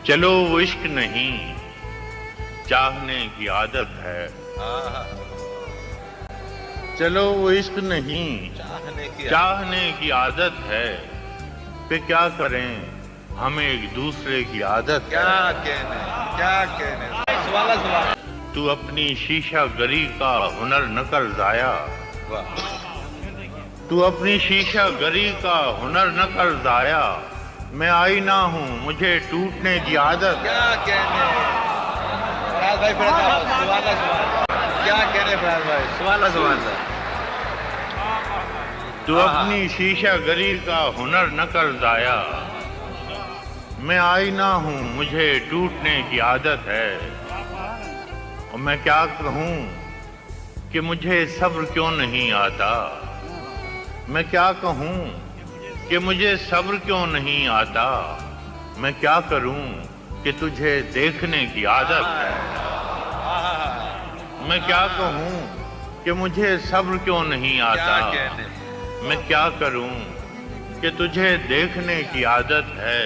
چلو وہ عشق نہیں چاہنے کی عادت ہے، چلو وہ عشق نہیں چاہنے کی عادت ہے، پہ کیا کریں ہمیں ایک دوسرے کی عادت ہے۔ کیا کہنے تو اپنی شیشہ گری کا ہنر نہ کر ضائع، تو اپنی شیشہ گری کا ہنر نہ کر ضائع، میں آئینہ ہوں مجھے ٹوٹنے کی عادت ہے۔ کیا کہنے فراز بھائی، کیا کہنے فراز بھائی، سوال تو اپنی شیشہ گری کا ہنر نہ کر ضائع، میں آئینہ ہوں مجھے ٹوٹنے کی عادت ہے۔ اور میں کیا کہوں کہ مجھے صبر کیوں نہیں آتا، میں کیا کہوں کہ مجھے صبر کیوں نہیں آتا، میں کیا کروں کہ تجھے دیکھنے کی عادت ہے۔ میں کیا کہوں کہ مجھے صبر کیوں نہیں آتا، میں کیا کروں کہ تجھے دیکھنے کی عادت ہے۔